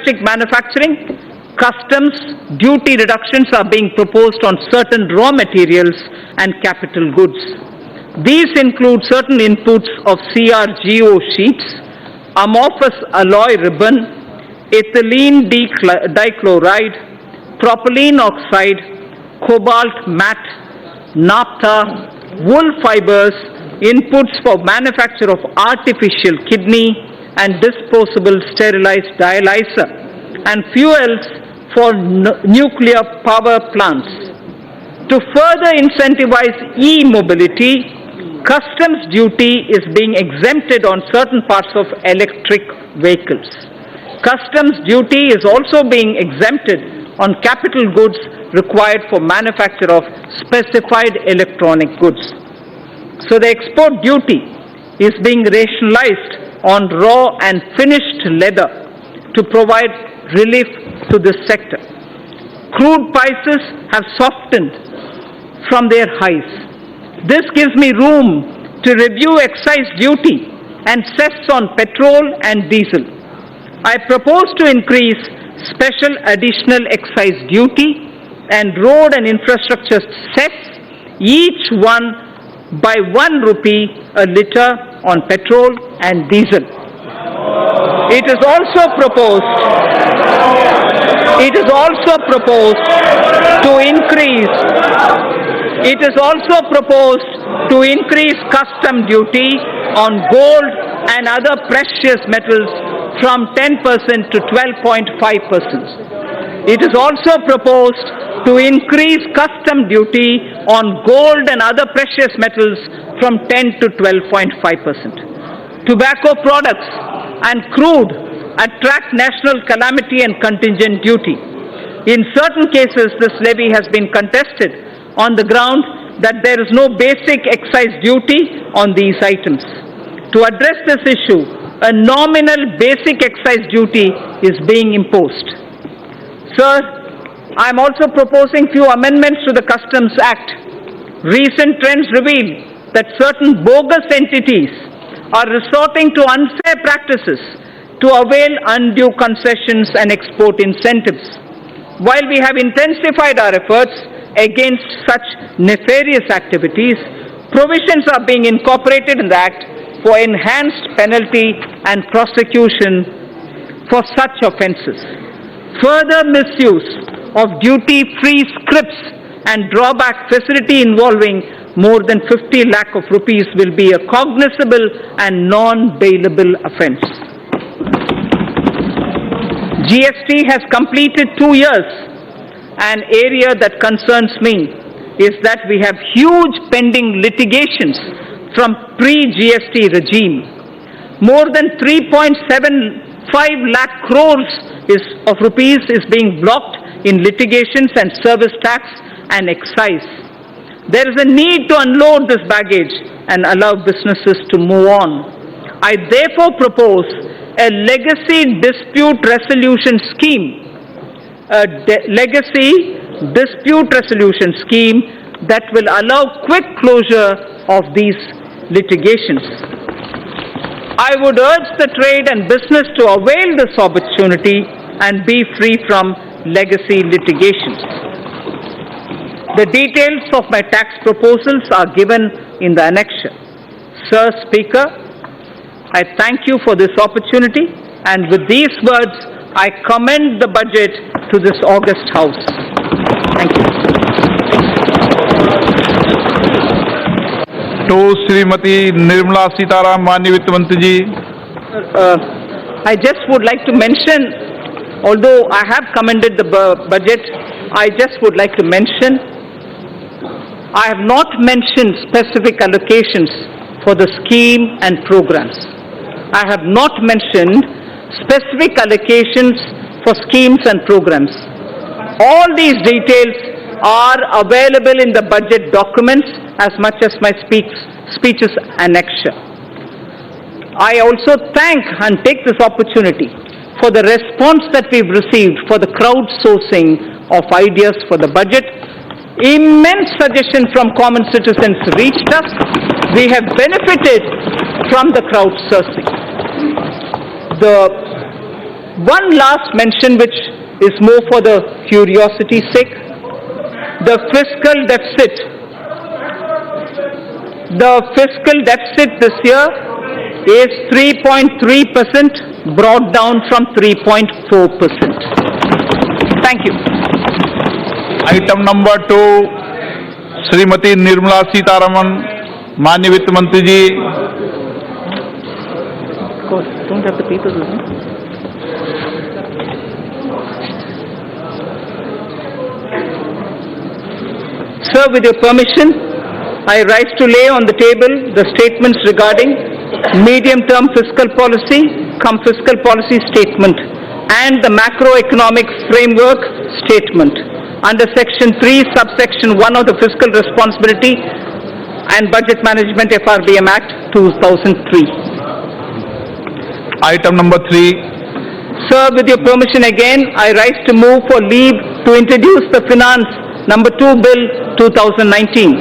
domestic manufacturing, customs duty reductions are being proposed on certain raw materials and capital goods. These include certain inputs of CRGO sheets, amorphous alloy ribbon, ethylene dichloride, propylene oxide, cobalt matte, naphtha, wool fibers, inputs for manufacture of artificial kidney and disposable sterilized dialyzer, and fuels for nuclear power plants. To further incentivize e-mobility, customs duty is being exempted on certain parts of electric vehicles. Customs duty is also being exempted on capital goods required for manufacture of specified electronic goods. So the export duty is being rationalized on raw and finished leather to provide relief to this sector. Crude prices have softened from their highs. This gives me room to review excise duty and cess on petrol and diesel. I propose to increase special additional excise duty and road and infrastructure cess, each one by 1 rupee a litre on petrol and diesel. It is also proposed to increase custom duty on gold and other precious metals from 10% to 12.5%. It is also proposed to increase custom duty on gold and other precious metals from 10 to 12.5%. Tobacco products and crude attract national calamity and contingent duty. In certain cases, this levy has been contested on the ground that there is no basic excise duty on these items. To address this issue, a nominal basic excise duty is being imposed. Sir, I am also proposing few amendments to the Customs Act. Recent trends reveal that certain bogus entities are resorting to unfair practices to avail undue concessions and export incentives. While we have intensified our efforts against such nefarious activities, provisions are being incorporated in the Act for enhanced penalty and prosecution for such offences. Further misuse of duty-free scrips and drawback facility involving more than 50 lakh of rupees will be a cognizable and non-bailable offence. GST has completed 2 years. An area that concerns me is that we have huge pending litigations from pre-GST regime. More than 3.75 lakh crores of rupees is being blocked in litigations and service tax and excise. There is a need to unload this baggage and allow businesses to move on. I therefore propose a legacy dispute resolution scheme, that will allow quick closure of these litigations. I would urge the trade and business to avail this opportunity and be free from legacy litigations. The details of my tax proposals are given in the annexure. Sir Speaker, I thank you for this opportunity, and with these words, I commend the budget to this august House. Thank you. To Srimati Nirmala Sitaram, Manya Vitt Mantri ji. I just would like to mention, although I have commended the budget, I just would like to mention, I have not mentioned specific allocations for the scheme and programs. I have not mentioned specific allocations for schemes and programs. All these details are available in the budget documents as much as my speech's annexure. I also thank and take this opportunity for the response that we've received for the crowdsourcing of ideas for the budget. Immense suggestions from common citizens reached us. We have benefited from the crowdsourcing. The One last mention which is more for the curiosity's sake. The fiscal deficit. The fiscal deficit this year is 3.3%, brought down from 3.4%. Thank you. Item number 2, Shrimati Nirmala Sitharaman, माननीय वित्त मंत्री जी। Don't have the papers with me. Sir, with your permission, I rise to lay on the table the statements regarding medium-term fiscal policy, fiscal policy statement, and the macroeconomic framework statement under Section 3, subsection 1 of the Fiscal Responsibility and Budget Management FRBM Act 2003. Item number 3, Sir, with your permission again, I rise to move for leave to introduce the Finance Number 2 Bill 2019.